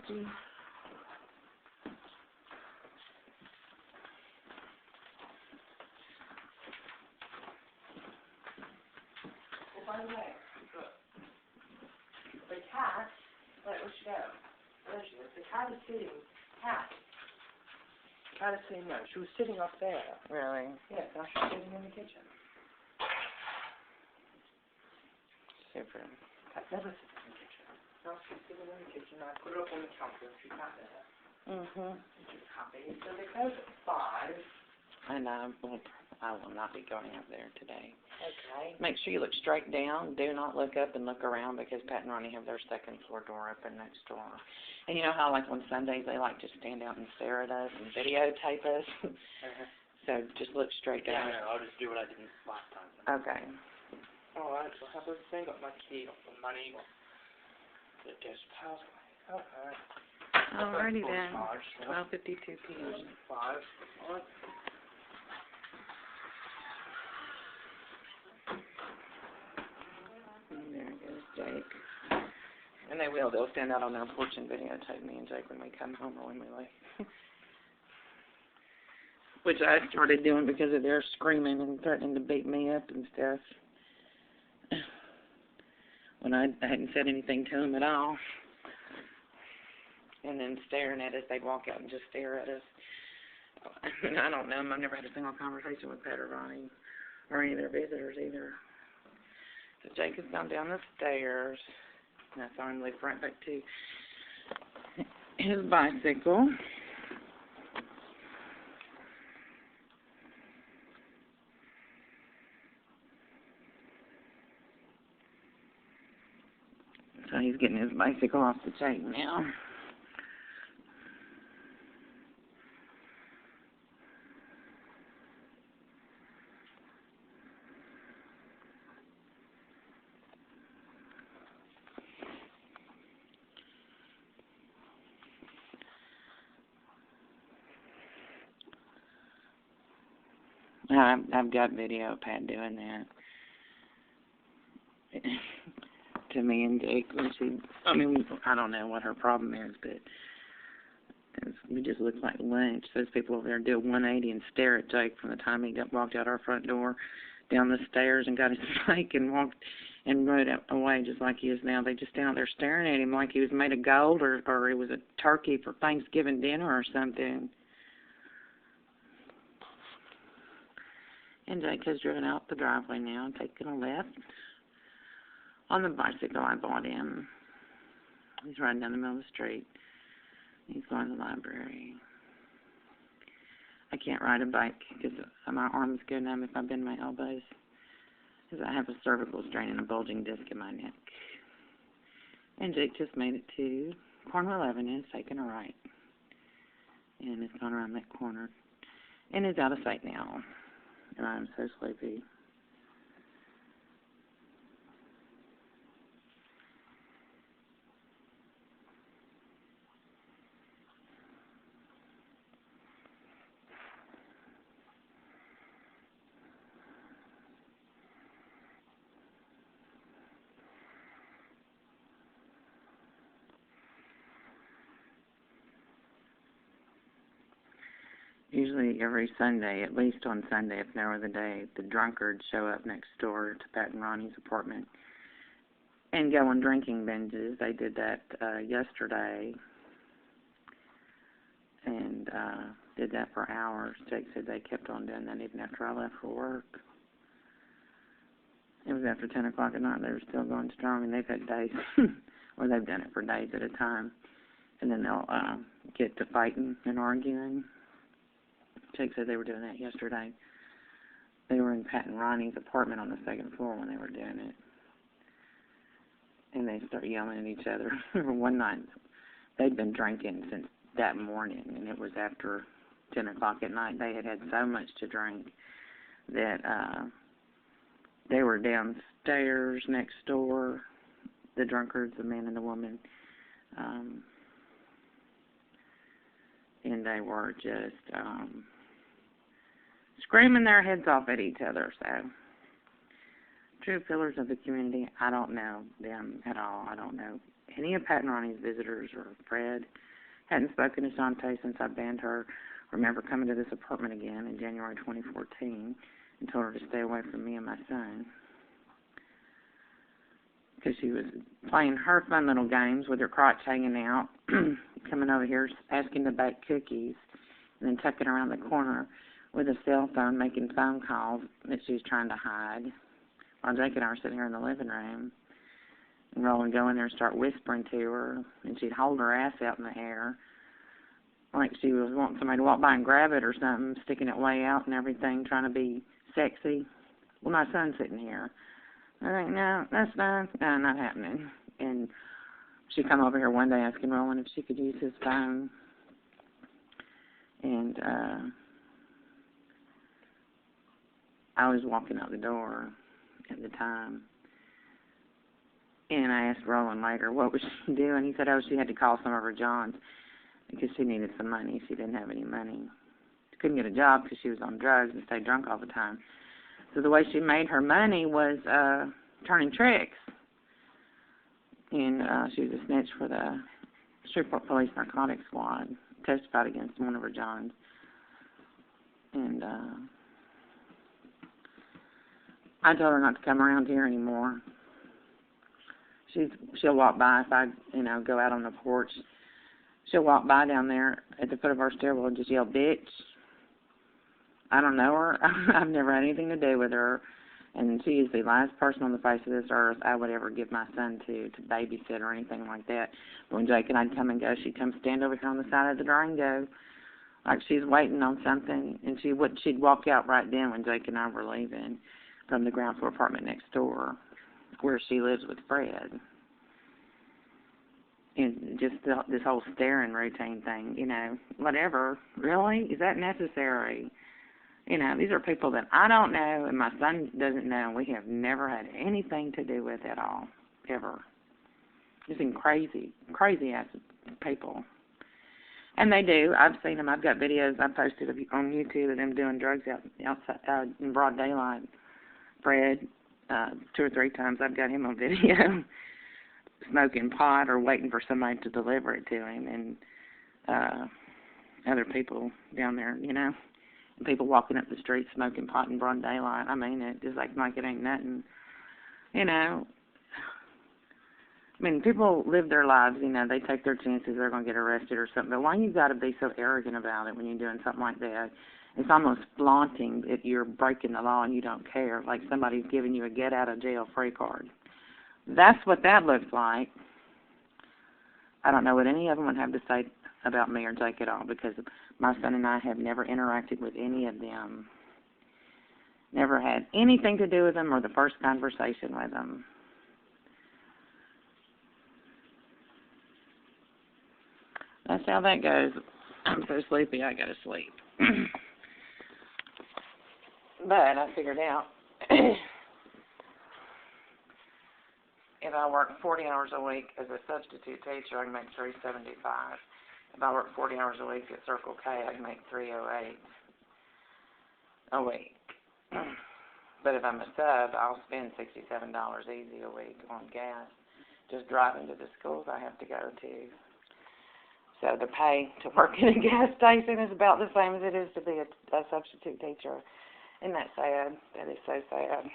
Christy. By the way, the cat, where'd she go? There she is. The cat is sitting, cat. The cat is sitting there. She was sitting up there. Really? Yes, now she's sitting in the kitchen. Super. Cat never sits in the kitchen. Now she's sitting in the kitchen. I put her up on the counter and she's not there. She's happy. So they close at 5. And I will not be going out there today. Okay. Make sure you look straight down. Do not look up and look around because Pat and Ronnie have their second floor door open next door. And you know how, like, on Sundays they like to stand out and stare at us and videotape us? So just look straight down. Yeah, I'll just do what I did last time. Okay. Alright, so I have everything. Got my key, got the money, got the guest pass. Okay. Alrighty then. 12:52 p.m. 5. Alright. And there goes Jake. And they will. They'll stand out on their porch and videotape me and Jake when we come home or when we leave. Which I started doing because of their screaming and threatening to beat me up and stuff. When I hadn't said anything to them at all. And then staring at us, they'd walk out and just stare at us. I don't know them. I've never had a single conversation with Pat or Ronnie or any of their visitors either. So Jake has gone down the stairs. And I saw him leap right back to his bicycle. So he's getting his bicycle off the chain now. I've got video of Pat doing that to me and Jake. I mean, I don't know what her problem is, but we just look like lunch. Those people over there do a 180 and stare at Jake from the time he walked out our front door, down the stairs, and got his bike and walked and rode away just like he is now. They just stand out there staring at him like he was made of gold or it was a turkey for Thanksgiving dinner or something. And Jake has driven out the driveway now, taking a left on the bicycle I bought him. He's riding down the middle of the street. He's going to the library. I can't ride a bike because my arms go numb if I bend my elbows because I have a cervical strain and a bulging disc in my neck. And Jake just made it to Cornwall Avenue, taking a right. And it's gone around that corner. And is out of sight now. And I'm so sleepy. Usually every Sunday, at least on Sunday, if never the day, the drunkards show up next door to Pat and Ronnie's apartment and go on drinking binges. They did that yesterday and did that for hours. Jake said they kept on doing that even after I left for work. It was after 10 o'clock at night. They were still going strong, and they've had days where they've done it for days at a time. And then they'll get to fighting and arguing. Jake said they were doing that yesterday. They were in Pat and Ronnie's apartment on the second floor when they were doing it. And they started yelling at each other. One night, they'd been drinking since that morning, and it was after 10 o'clock at night. They had had so much to drink that they were downstairs next door, the drunkards, the man and the woman, and they were just screaming their heads off at each other. So, true pillars of the community, I don't know them at all. I don't know any of Pat and Ronnie's visitors or Fred. Hadn't spoken to Shantae since I banned her. Remember coming to this apartment again in January 2014 and told her to stay away from me and my son. Because she was playing her fun little games with her crotch hanging out, coming over here asking to bake cookies, and then tucking around the corner with a cell phone making phone calls that she was trying to hide. While Jake and I were sitting here in the living room, and Roland would go in there and start whispering to her, and she'd hold her ass out in the air like she was wanting somebody to walk by and grab it or something, sticking it way out and everything, trying to be sexy. Well, my son's sitting here. I think, no, that's fine. No, not happening. And she come over here one day asking Roland if she could use his phone. And I was walking out the door at the time. And I asked Roland later, what was she doing? He said, oh, she had to call some of her Johns because she needed some money. She didn't have any money. She couldn't get a job because she was on drugs and stayed drunk all the time. So the way she made her money was turning tricks. And she was a snitch for the Shreveport Police Narcotics Squad, testified against one of her Johns. And I told her not to come around here anymore. She'll walk by if I, go out on the porch. She'll walk by down there at the foot of our stairwell and just yell, bitch. I don't know her. I've never had anything to do with her. And she is the last person on the face of this earth I would ever give my son to babysit or anything like that. But when Jake and I'd come and go, she'd come stand over here on the side of the door and go, like she's waiting on something. And she'd walk out right then when Jake and I were leaving from the ground floor apartment next door where she lives with Fred. And just this whole staring routine thing, whatever. Really? Is that necessary? These are people that I don't know and my son doesn't know, and we have never had anything to do with at all, ever. Just been crazy-ass people. And they do. I've seen them. I've got videos I posted on YouTube of them doing drugs outside in broad daylight. Fred, 2 or 3 times I've got him on video smoking pot or waiting for somebody to deliver it to him, and other people down there, people walking up the street smoking pot in broad daylight. I mean, it just like it ain't nothing. People live their lives, they take their chances, they're going to get arrested or something. But why you got to be so arrogant about it when you're doing something like that? It's almost flaunting that you're breaking the law and you don't care, like somebody's giving you a get-out-of-jail-free card. That's what that looks like. I don't know what any of them would have to say about me or Jake at all, because my son and I have never interacted with any of them. Never had anything to do with them or the first conversation with them. That's how that goes. I'm so sleepy, I gotta sleep. But I figured out if I work 40 hours a week as a substitute teacher, I can make $375. If I work 40 hours a week at Circle K, I can make $308 a week. But if I'm a sub, I'll spend $67 easy a week on gas, just driving to the schools I have to go to. So the pay to work in a gas station is about the same as it is to be a substitute teacher. Isn't that sad? That is so sad.